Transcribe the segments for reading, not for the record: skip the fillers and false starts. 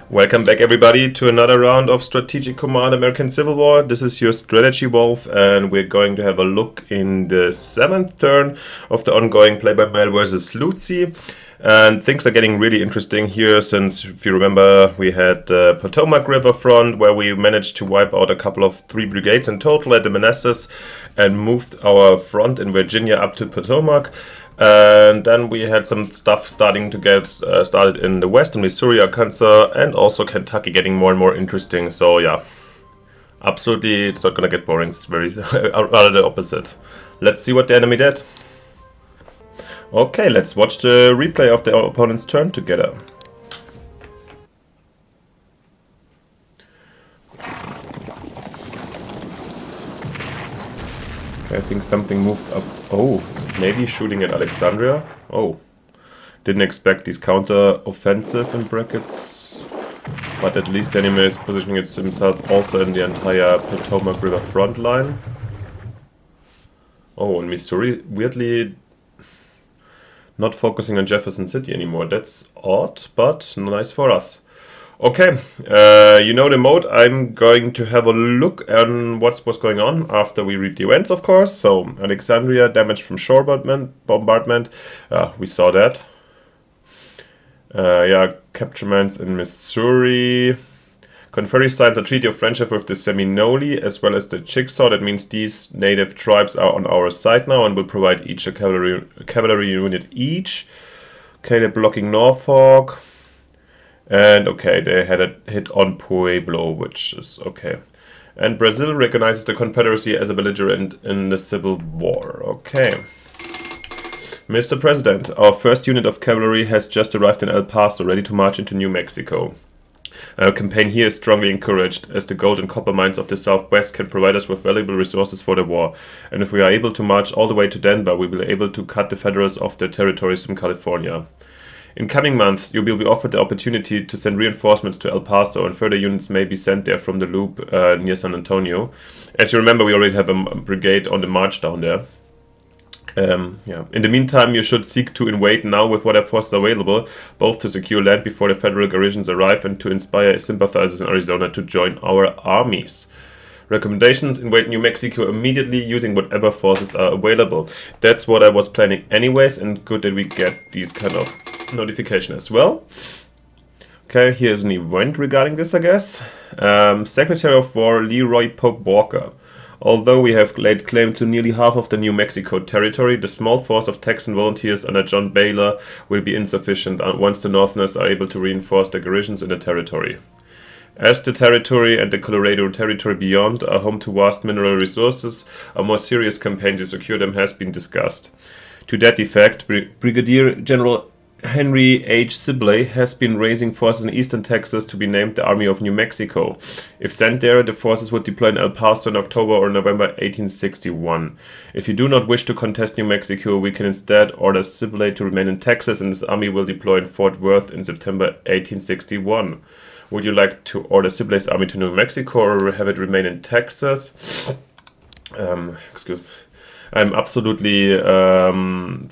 Welcome back everybody to another round of Strategic Command American Civil War. This is your Strategy Wolf and we're going to have a look in the 7th turn of the ongoing Play by Mail versus Luzi. And things are getting really interesting here since, if you remember, we had the Potomac River front where we managed to wipe out a couple of 3 brigades in total at the Manassas and moved our front in Virginia up to Potomac. And then we had some stuff starting to get started in the west, in Missouri, Arkansas, and also Kentucky getting more and more interesting. So yeah, absolutely, it's not gonna get boring. It's very rather the opposite. Let's see what the enemy did. Okay, let's watch the replay of the opponent's turn together. I think something moved up. Oh, maybe shooting at Alexandria. Oh, didn't expect these counter-offensive in brackets. But at least the enemy is positioning himself also in the entire Potomac River front line. Oh, and Missouri weirdly not focusing on Jefferson City anymore. That's odd, but nice for us. Okay, you know the mode. I'm going to have a look on what's going on after we read the events, of course. So, Alexandria, damage from shore bombardment. We saw that. Yeah, capturements in Missouri. Confederate signs a treaty of friendship with the Seminole as well as the Chickasaw. That means these native tribes are on our side now and will provide each a cavalry unit each. Okay, they're blocking Norfolk. And okay, they had a hit on Pueblo, which is okay. And Brazil recognizes the Confederacy as a belligerent in the Civil War. Okay. Mr. President, our first unit of cavalry has just arrived in El Paso, ready to march into New Mexico. Our campaign here is strongly encouraged, as the gold and copper mines of the Southwest can provide us with valuable resources for the war. And if we are able to march all the way to Denver, we will be able to cut the Federals off their territories from California. In coming months, you will be offered the opportunity to send reinforcements to El Paso, and further units may be sent there from the loop near San Antonio. As you remember, we already have a brigade on the march down there. Yeah. In the meantime, you should seek to invade now with whatever forces available, both to secure land before the federal garrisons arrive and to inspire sympathizers in Arizona to join our armies. Recommendations: invade New Mexico immediately using whatever forces are available. That's what I was planning anyways, and good that we get these kind of notification as well. Okay, here's an event regarding this, I guess. Secretary of War Leroy Pope Walker. Although we have laid claim to nearly half of the New Mexico territory, the small force of Texan volunteers under John Baylor will be insufficient once the Northerners are able to reinforce their garrisons in the territory. As the territory and the Colorado Territory beyond are home to vast mineral resources, a more serious campaign to secure them has been discussed. To that effect, Brigadier General Henry H. Sibley has been raising forces in eastern Texas to be named the Army of New Mexico. If sent there, the forces would deploy in El Paso in October or November 1861. If you do not wish to contest New Mexico, we can instead order Sibley to remain in Texas, and his army will deploy in Fort Worth in September 1861. Would you like to order Sibley's army to New Mexico or have it remain in Texas? Excuse me. I'm absolutely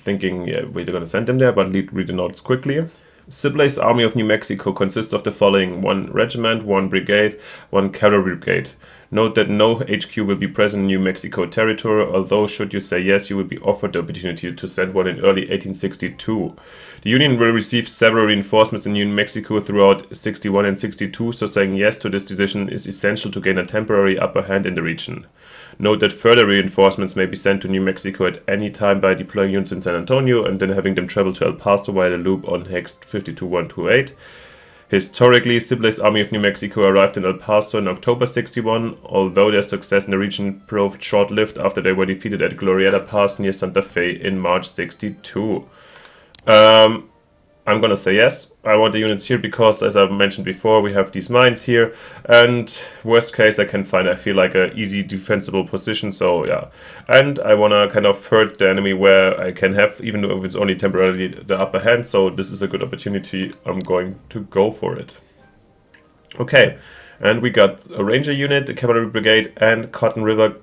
thinking, yeah, we're going to send them there, but read the notes quickly. Sibley's Army of New Mexico consists of the following: 1 regiment, 1 brigade, 1 cavalry brigade. Note that no HQ will be present in New Mexico territory, although should you say yes, you will be offered the opportunity to send one in early 1862. The Union will receive several reinforcements in New Mexico throughout 61 and 62, so saying yes to this decision is essential to gain a temporary upper hand in the region. Note that further reinforcements may be sent to New Mexico at any time by deploying units in San Antonio and then having them travel to El Paso via the loop on Hex 52128. Historically, Sibley's Army of New Mexico arrived in El Paso in October 61, although their success in the region proved short-lived after they were defeated at Glorieta Pass near Santa Fe in March 62. I'm gonna say yes. I want the units here because, as I mentioned before, we have these mines here, and worst case I can find, I feel like, a easy defensible position, so yeah. And I wanna kind of hurt the enemy where I can have, even though it's only temporarily, the upper hand, so this is a good opportunity. I'm going to go for it. Okay, and we got a ranger unit, a cavalry brigade, and Cotton River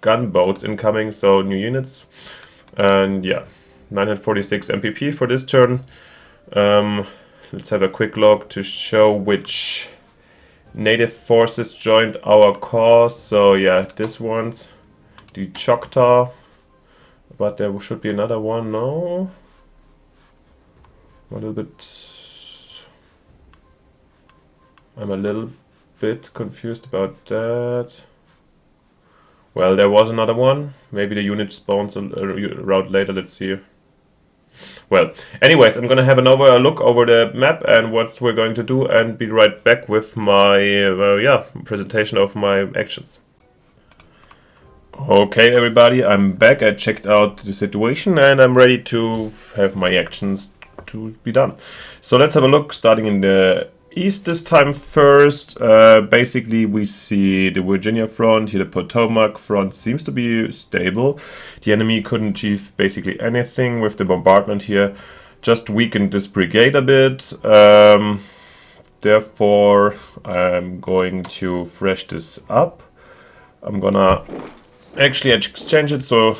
gunboats incoming, so new units. And yeah, 946 MPP for this turn. let's have a quick look to show which native forces joined our cause. So yeah, this one's the Choctaw, but there should be another one. No, I'm a little bit confused about that. Well, there was another one. Maybe the unit spawns around later. Let's see. Well, anyways, I'm gonna have a look over the map and what we're going to do, and be right back with my presentation of my actions. Okay, everybody, I'm back. I checked out the situation and I'm ready to have my actions to be done. So let's have a look, starting in the east this time first. Basically, we see the Virginia front here. The Potomac front seems to be stable. The enemy couldn't achieve basically anything with the bombardment here. Just weakened this brigade a bit. Therefore, I'm going to fresh this up. I'm gonna actually exchange it so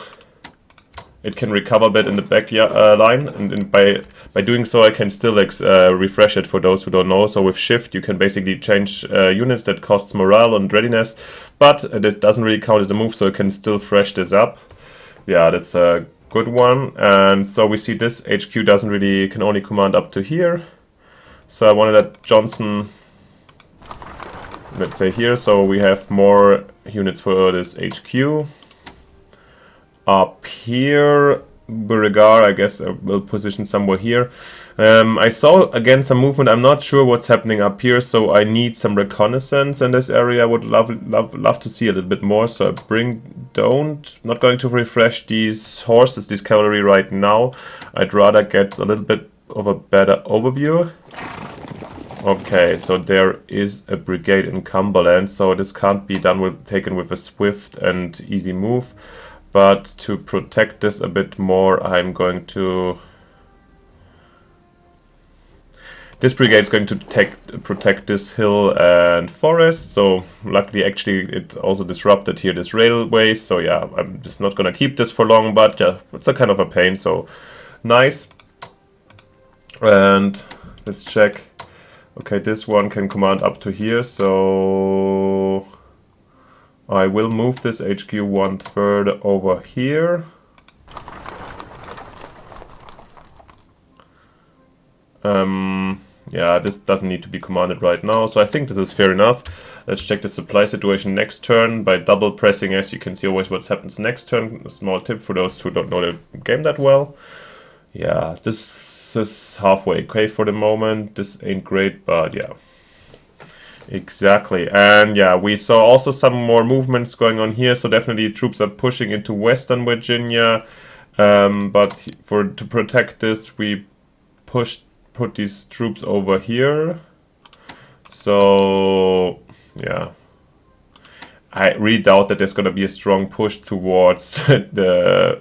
it can recover a bit in the back line, and by doing so I can still refresh it for those who don't know. So with shift you can basically change units that costs morale and readiness, but it doesn't really count as a move, so you can still fresh this up. Yeah, that's a good one. And so we see this HQ can only command up to here. So I wanted that Johnson, let's say here, so we have more units for this HQ. Up here, Beauregard, I guess I will position somewhere here. I saw again some movement. I'm not sure what's happening up here, so I need some reconnaissance in this area. I would love to see a little bit more. So not going to refresh these horses, this cavalry right now. I'd rather get a little bit of a better overview. Okay, so there is a brigade in Cumberland, so this can't be taken with a swift and easy move. But to protect this a bit more, I'm going to... This brigade is going to protect this hill and forest. So luckily, actually, it also disrupted here this railway. So yeah, I'm just not going to keep this for long, but yeah, it's a kind of a pain. So nice. And let's check. Okay, this one can command up to here. So I will move this HQ one further over here. Yeah, this doesn't need to be commanded right now, so I think this is fair enough. Let's check the supply situation next turn by double pressing. As you can see always what happens next turn. A small tip for those who don't know the game that well. Yeah, this is halfway okay for the moment. This ain't great, but yeah. Exactly. And yeah, we saw also some more movements going on here, so definitely troops are pushing into Western Virginia. But to protect this, we put these troops over here. So yeah, I really doubt that there's going to be a strong push towards the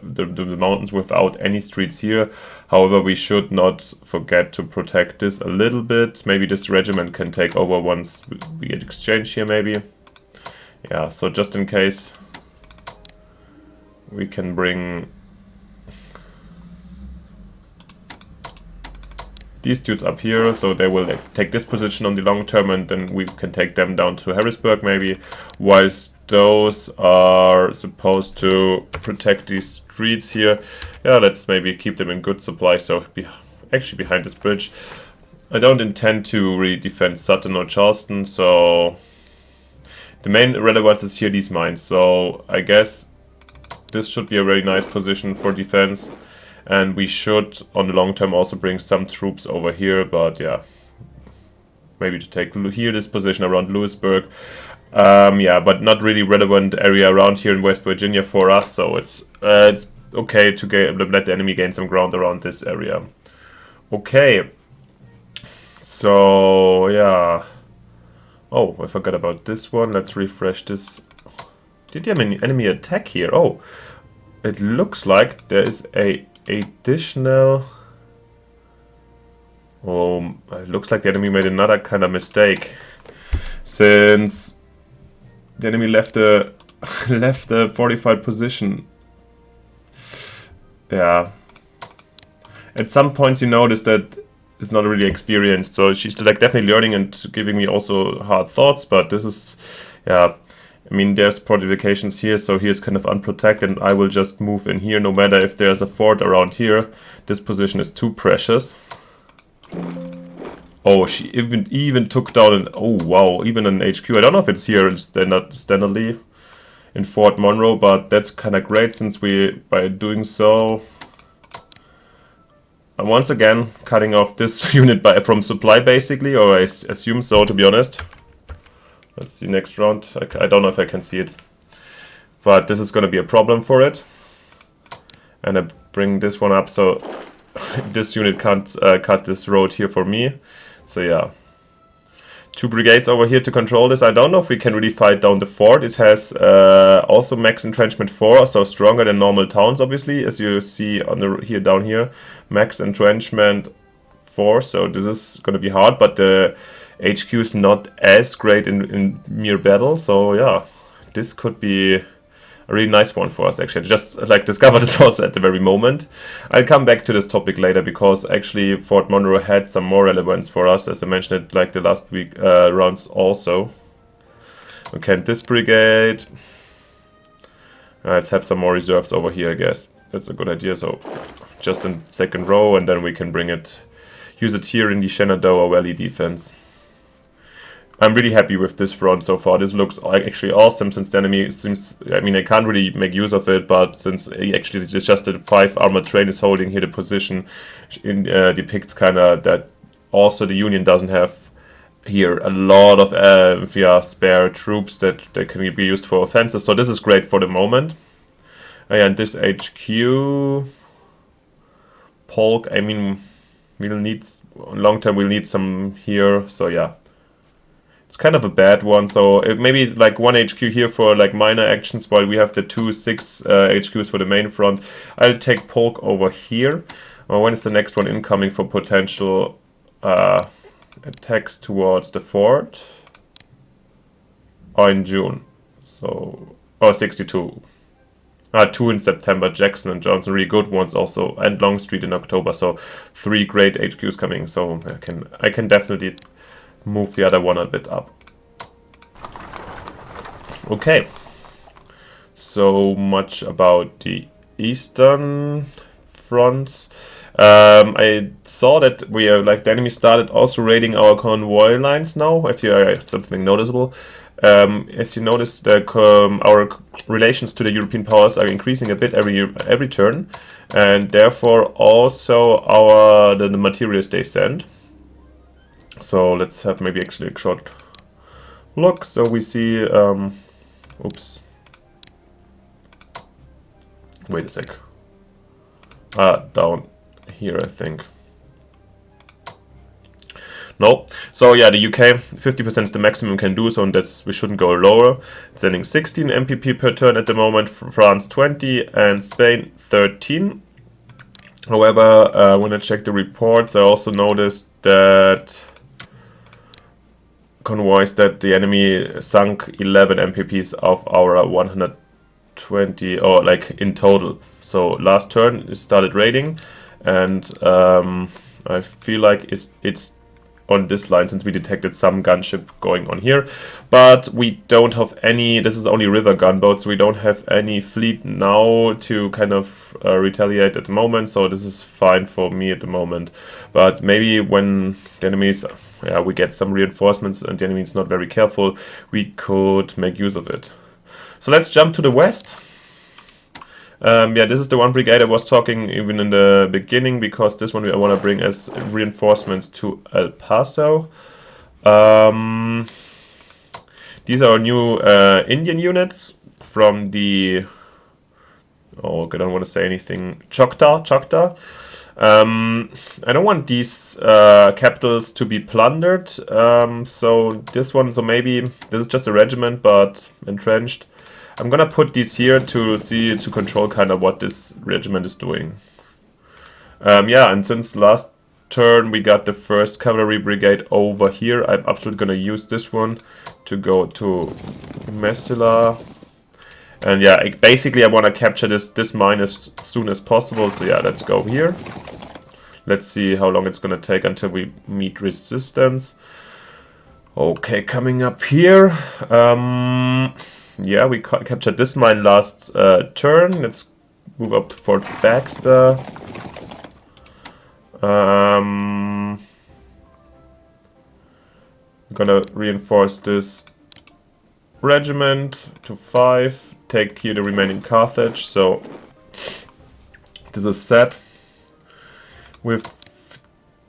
mountains without any streets here. However, we should not forget to protect this a little bit. Maybe this regiment can take over once we get exchange here, maybe. Yeah, so just in case, we can bring these dudes up here, so they will take this position on the long term, and then we can take them down to Harrisburg maybe, whilst those are supposed to protect these streets here. Yeah, let's maybe keep them in good supply, so actually behind this bridge. I don't intend to really defend Sutton or Charleston, so the main relevance is here, these mines, so I guess this should be a very nice position for defense. And we should, on the long term, also bring some troops over here. But yeah, maybe to take here this position around Lewisburg. Yeah, but not really relevant area around here in West Virginia for us. So it's okay to let the enemy gain some ground around this area. Okay. So yeah. Oh, I forgot about this one. Let's refresh this. Did you have any enemy attack here? Oh, it looks like there is a additional... Oh, it looks like the enemy made another kind of mistake, since the enemy left a fortified position. Yeah, at some points you notice that is not really experienced, so she's like definitely learning and giving me also hard thoughts. But this is, yeah, I mean, there's fortifications here, so here's kind of unprotected, and I will just move in here no matter if there's a fort around here. This position is too precious. Oh, she even took down an, oh wow, even an HQ. I don't know if it's here standardly in Fort Monroe, but that's kind of great, since we, by doing so, I'm once again cutting off this unit from supply basically, or I assume so, to be honest. Let's see next round. I don't know if I can see it, but this is going to be a problem for it. And I bring this one up, so this unit can't cut this road here for me. So yeah, 2 brigades over here to control this. I don't know if we can really fight down the fort. It has also max entrenchment 4, so stronger than normal towns, obviously, as you see on the down here, max entrenchment 4. So this is going to be hard, but the HQ is not as great in mere battle. So yeah, this could be a really nice one for us, actually. I just like discovered this also at the very moment. I'll come back to this topic later, because actually Fort Monroe had some more relevance for us, as I mentioned it like the last week rounds also. Okay, and this brigade. Let's have some more reserves over here, I guess. That's a good idea. So just in second row, and then we can bring it, use it here in the Shenandoah Valley defense. I'm really happy with this front so far. This looks actually awesome, since the enemy seems, I mean, I can't really make use of it, but since actually just the 5 armored train is holding here the position, depicts kind of that also the Union doesn't have here a lot of spare troops that can be used for offenses. So this is great for the moment. And this HQ Polk, I mean, we'll need, long term we'll need some here, so yeah. It's kind of a bad one, so maybe like 1 HQ here for like minor actions, while we have the 2 6 HQs for the main front. I'll take Polk over here. When is the next one incoming for potential attacks towards the fort? Oh, in June. So, 62. 2 in September, Jackson and Johnson, really good ones also, and Longstreet in October. So 3 great HQs coming. So I can definitely move the other one a bit up. Okay, so much about the eastern fronts. I saw that we are like the enemy started also raiding our convoy lines now. If you something noticeable, as you notice, our relations to the European powers are increasing a bit every turn, and therefore also the materials they send. So let's have maybe actually a short look. So we see, oops, wait a sec, down here I think. No, so yeah, the UK 50% is the maximum can do, so that's, we shouldn't go lower. Sending 16 MPP per turn at the moment, France 20 and Spain 13. However, when I check the reports, I also noticed that convoys that the enemy sunk 11 MPPs of our 120, or like in total. So last turn it started raiding, and I feel like it's on this line, since we detected some gunship going on here, but we don't have any, this is only river gunboats, we don't have any fleet now to kind of retaliate at the moment, so this is fine for me at the moment. But maybe when the enemies, we get some reinforcements and the enemy is not very careful, we could make use of it. So let's jump to the west. This is the 1 brigade I was talking even in the beginning, because this one I want to bring as reinforcements to El Paso. These are new Indian units from the, I don't want to say anything, Choctaw. I don't want these capitals to be plundered, so this one, so maybe this is just a regiment but entrenched. I'm gonna put these here to control kind of what this regiment is doing. And since last turn we got the first cavalry brigade over here, I'm absolutely gonna use this one to go to Messila. And basically I want to capture this mine as soon as possible. So let's go here. Let's see how long it's gonna take until we meet resistance. Okay, coming up here. Yeah, we captured this mine last turn. Let's move up to Fort Baxter. I'm gonna reinforce this regiment to 5. Take here the remaining Carthage. So this is set. With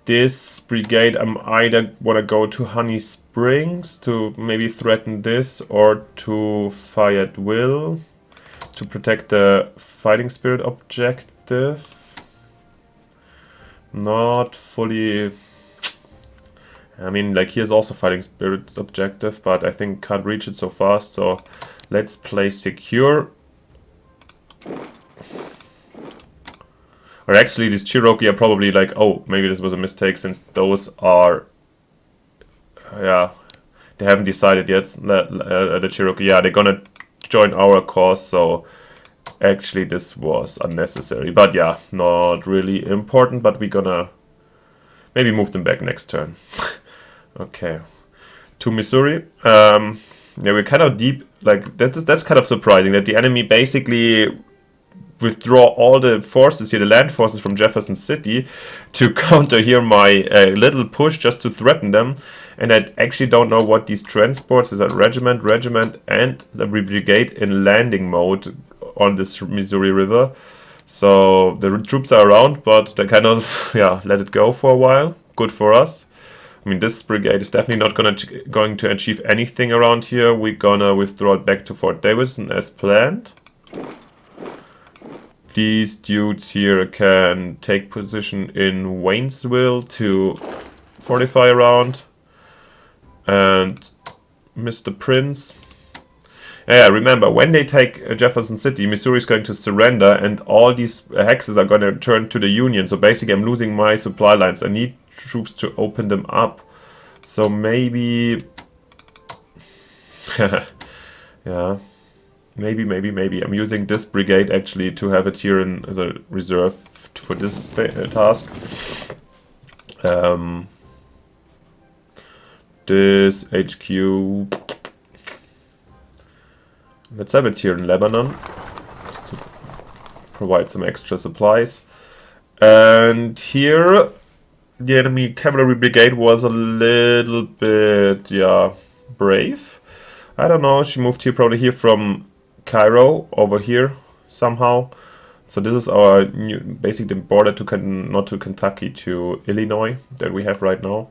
this brigade, I'm either wanna go to Honey Springs to maybe threaten this, or to fire at will to protect the fighting spirit objective. Not fully. I mean, like, here's also fighting spirit objective, but I think can't reach it so fast. So let's play secure. Or actually, these Cherokee are probably like, oh, maybe this was a mistake, since those are, yeah, they haven't decided yet. The Cherokee, yeah, they're gonna join our cause. So actually, this was unnecessary. But yeah, not really important. But we're gonna maybe move them back next turn. Okay, to Missouri. Yeah, we're kind of deep. Like, that's kind of surprising that the enemy basically withdraw all the forces here, the land forces from Jefferson City, to counter here my little push just to threaten them. And I actually don't know what these transports is. A regiment, and the brigade in landing mode on this Missouri River. So the troops are around, but they kind of, yeah, let it go for a while. Good for us. I mean, this brigade is definitely not going to achieve anything around here. We're gonna withdraw it back to Fort Davidson as planned. These dudes here can take position in Waynesville to fortify around. And Mr. Prince. Yeah, remember, when they take Jefferson City, Missouri is going to surrender, and all these hexes are going to turn to the Union. So basically, I'm losing my supply lines. I need troops to open them up. So maybe... yeah. Maybe. I'm using this brigade, actually, to have it here as a reserve for this task. This HQ... Let's have it here in Lebanon, just to provide some extra supplies. And here, the enemy cavalry brigade was a little bit, yeah, brave. I don't know, she moved here, probably here from Cairo, over here, somehow. So this is our new, basically the border to, not to Kentucky, to Illinois, that we have right now.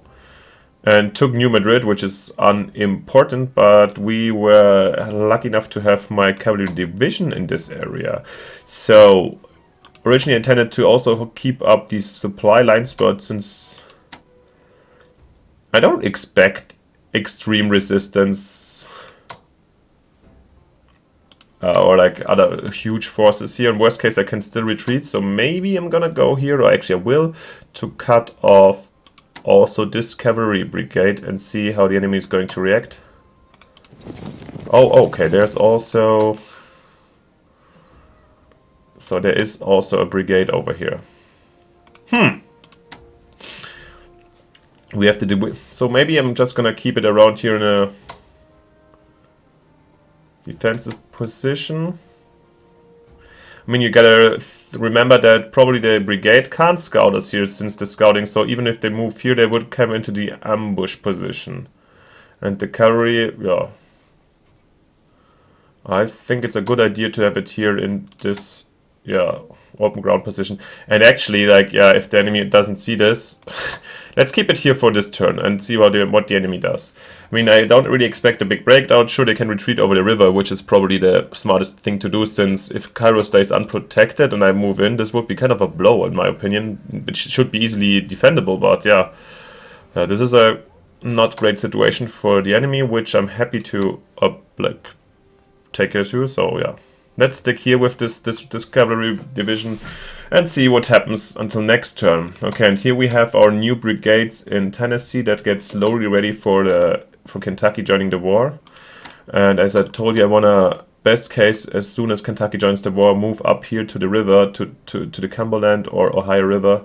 And took New Madrid, which is unimportant, but we were lucky enough to have my cavalry division in this area. So, originally intended to also keep up these supply lines, but since I don't expect extreme resistance or like other huge forces here, in worst case I can still retreat, so maybe I'm gonna go here, or actually I will, to cut off also this cavalry brigade and see how the enemy is going to react. Oh, okay, there's also... So there is also a brigade over here. We have to do... So maybe I'm just gonna keep it around here in a defensive position. I mean, you gotta remember that probably the brigade can't scout us here since the scouting, so even if they move here, they would come into the ambush position. And the cavalry, yeah. I think it's a good idea to have it here in this, yeah, open ground position. And actually, like, yeah, if the enemy doesn't see this, let's keep it here for this turn and see what the enemy does. I mean, I don't really expect a big breakdown. Sure, they can retreat over the river, which is probably the smartest thing to do, since if Cairo stays unprotected and I move in, this would be kind of a blow, in my opinion. It should be easily defendable, but yeah. This is a not great situation for the enemy, which I'm happy to, like, take care to, so yeah. Let's stick here with this cavalry division and see what happens until next turn. Okay, and here we have our new brigades in Tennessee that get slowly ready for Kentucky joining the war. And as I told you, I want to, best case, as soon as Kentucky joins the war, move up here to the river, to the Cumberland or Ohio River,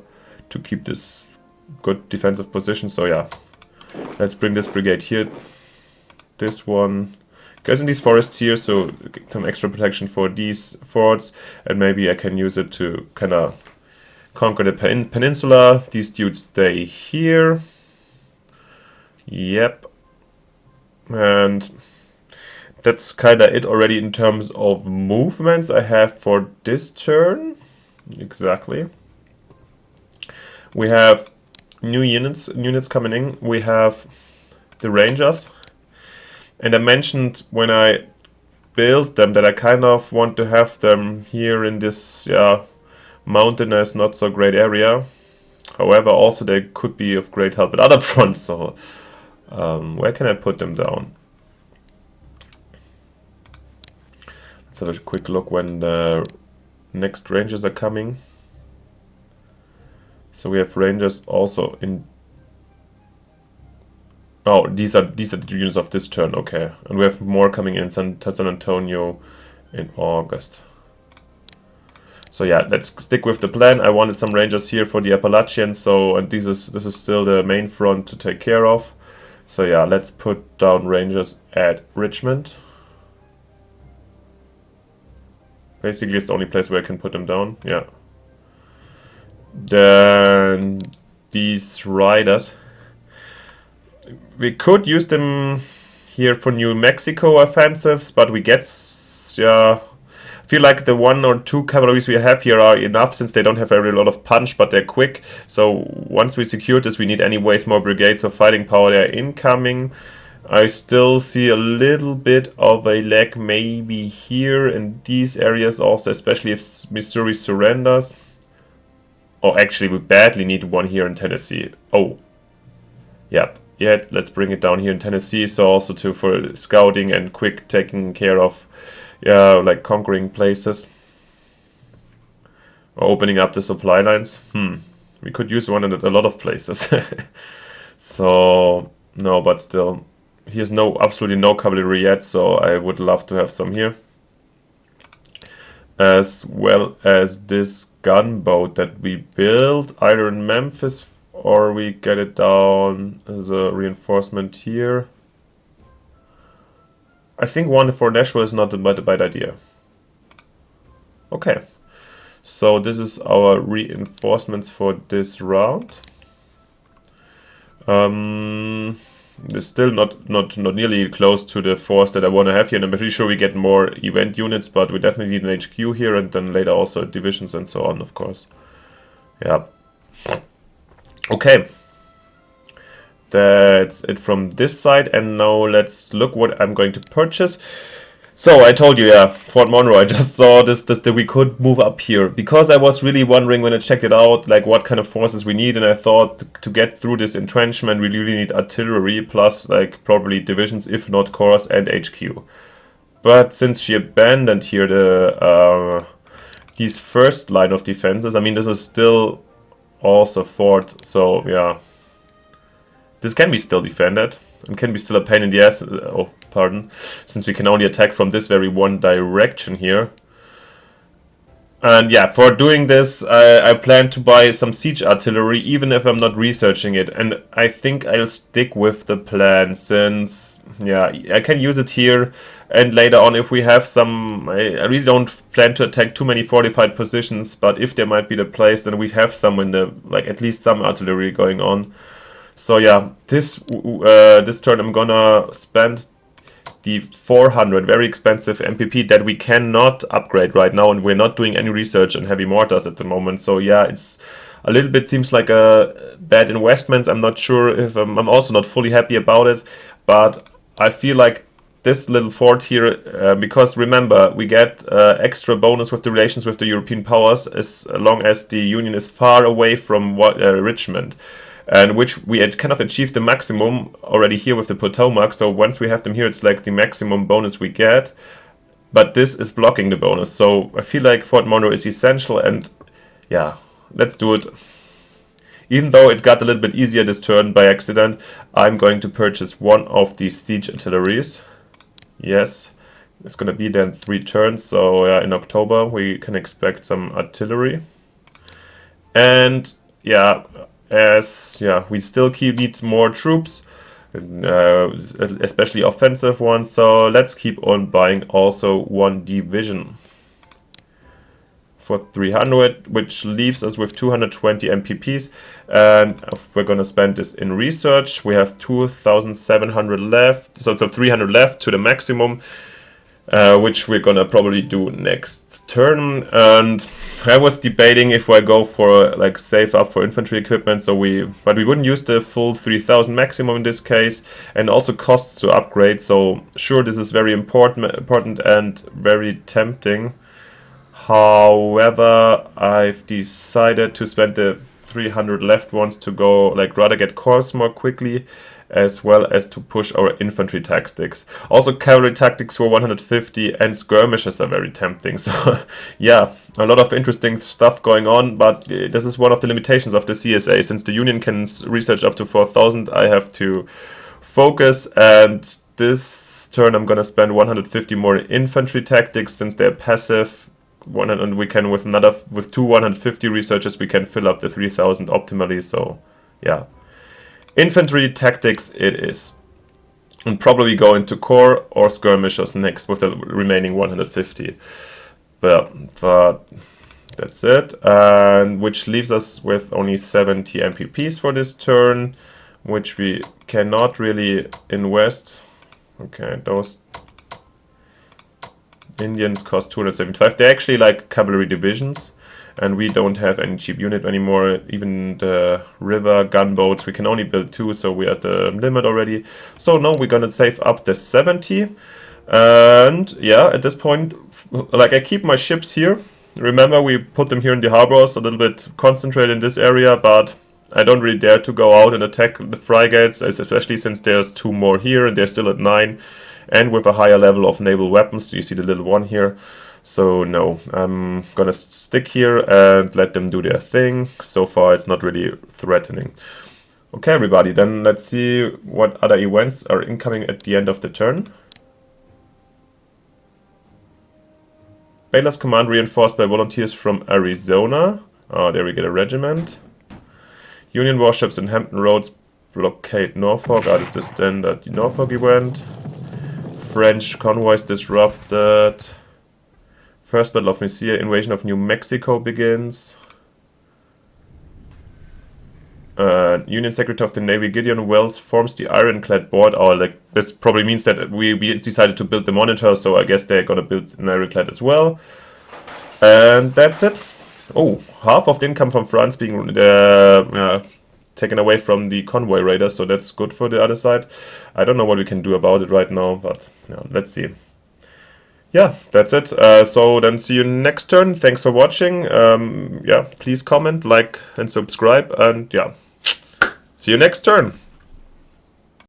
to keep this good defensive position. So yeah, let's bring this brigade here. This one goes in these forests here, so get some extra protection for these forts, and maybe I can use it to kind of conquer the peninsula. These dudes stay here. Yep. And that's kind of it already in terms of movements I have for this turn. Exactly. We have new units coming in. We have the Rangers. And I mentioned when I built them that I kind of want to have them here in this mountainous, not so great area. However, also they could be of great help at other fronts. So where can I put them down? Let's have a quick look when the next Rangers are coming. So we have Rangers also in... Oh, these are the units of this turn, okay. And we have more coming in San Antonio in August. So yeah, let's stick with the plan. I wanted some Rangers here for the Appalachians, so and this is still the main front to take care of. So yeah, let's put down Rangers at Richmond. Basically, it's the only place where I can put them down. Yeah. Then these riders, we could use them here for New Mexico offensives, but we get, I feel like the 1 or 2 cavalries we have here are enough, since they don't have a lot of punch, but they're quick. So once we secure this, we need anyways more brigades of fighting power. They're incoming. I still see a little bit of a lag maybe here in these areas also, especially if Missouri surrenders. Oh, actually, we badly need one here in Tennessee. Oh, yep. Yeah, let's bring it down here in Tennessee. So also for scouting and quick taking care of, like conquering places. Or opening up the supply lines. We could use one in a lot of places. So, no, but still. Here's absolutely no cavalry yet, so I would love to have some here. As well as this gunboat that we built, either in Memphis or we get it down as a reinforcement here. I think one for Nashville is not a bad idea. Okay, so this is our reinforcements for this round. It's still not nearly close to the force that I want to have here, and I'm pretty sure we get more event units, but we definitely need an HQ here, and then later also divisions and so on, of course. Yeah. Okay. That's it from this side, and now let's look what I'm going to purchase. So I told you, yeah, Fort Monroe, I just saw this that we could move up here, because I was really wondering when I checked it out, like what kind of forces we need, and I thought to get through this entrenchment we really need artillery plus like probably divisions, if not corps and HQ. But since she abandoned here the his first line of defenses, I mean this is still also fort, so yeah, this can be still defended. And can be still a pain in the ass, since we can only attack from this very one direction here. And yeah, for doing this, I plan to buy some siege artillery, even if I'm not researching it. And I think I'll stick with the plan, since, yeah, I can use it here. And later on, if we have some, I really don't plan to attack too many fortified positions, but if there might be the place, then we have some in the, like at least some artillery going on. So yeah, this turn I'm gonna spend the 400 very expensive MPP that we cannot upgrade right now, and we're not doing any research on heavy mortars at the moment. So yeah, it's a little bit seems like a bad investment. I'm not sure if I'm also not fully happy about it, but I feel like this little fort here, because remember, we get extra bonus with the relations with the European powers as long as the Union is far away from Richmond. And which we had kind of achieved the maximum already here with the Potomac. So once we have them here, it's like the maximum bonus we get. But this is blocking the bonus. So I feel like Fort Monroe is essential. And yeah, let's do it. Even though it got a little bit easier this turn by accident, I'm going to purchase one of these siege artilleries. Yes, it's going to be then 3 turns. So in October we can expect some artillery. And yeah, we still need more troops, especially offensive ones. So let's keep on buying also one division for 300, which leaves us with 220 MPPs. And we're gonna spend this in research. We have 2,700 left, so 300 left to the maximum, which we're gonna probably do next turn. And I was debating if I go for like save up for infantry equipment, but we wouldn't use the full 3,000 maximum in this case, and also costs to upgrade. So sure, this is very important and very tempting. However, I've decided to spend the 300 left ones to go, like, rather get cores more quickly, as well as to push our infantry tactics. Also, cavalry tactics for 150 and skirmishes are very tempting. So, yeah, a lot of interesting stuff going on, but this is one of the limitations of the CSA. Since the Union can research up to 4,000, I have to focus, and this turn I'm gonna spend 150 more infantry tactics since they're passive. And we can, with 2 150 researches, we can fill up the 3,000 optimally. So yeah, infantry tactics it is, and probably go into core or skirmishers next with the remaining 150. But that's it, and which leaves us with only 70 MPPs for this turn, which we cannot really invest. Okay, those Indians cost 275. They're actually like cavalry divisions, and we don't have any cheap unit anymore. Even the river gunboats, we can only build 2, so we're at the limit already. So now we're gonna save up the 70. And yeah, at this point, like, I keep my ships here. Remember, we put them here in the harbors, a little bit concentrated in this area, but I don't really dare to go out and attack the frigates, especially since there's 2 more here and they're still at 9. And with a higher level of naval weapons, you see the little one here. So no, I'm gonna stick here and let them do their thing. So far it's not really threatening. Okay everybody, then let's see what other events are incoming at the end of the turn. Baylor's command reinforced by volunteers from Arizona. Oh, there we get a regiment. Union warships in Hampton Roads blockade Norfolk. This is the standard Norfolk event. French convoys disrupted. First Battle of Messier, invasion of New Mexico begins. Union Secretary of the Navy Gideon Wells forms the Ironclad board. Or like, this probably means that we decided to build the Monitor, so I guess they're gonna build an Ironclad as well. And that's it. Oh, half of the income from France being taken away from the convoy raiders, so that's good for the other side. I don't know what we can do about it right now, but yeah, let's see. Yeah, that's it. So then see you next turn. Thanks for watching. Yeah, please comment, like, and subscribe, and yeah, see you next turn.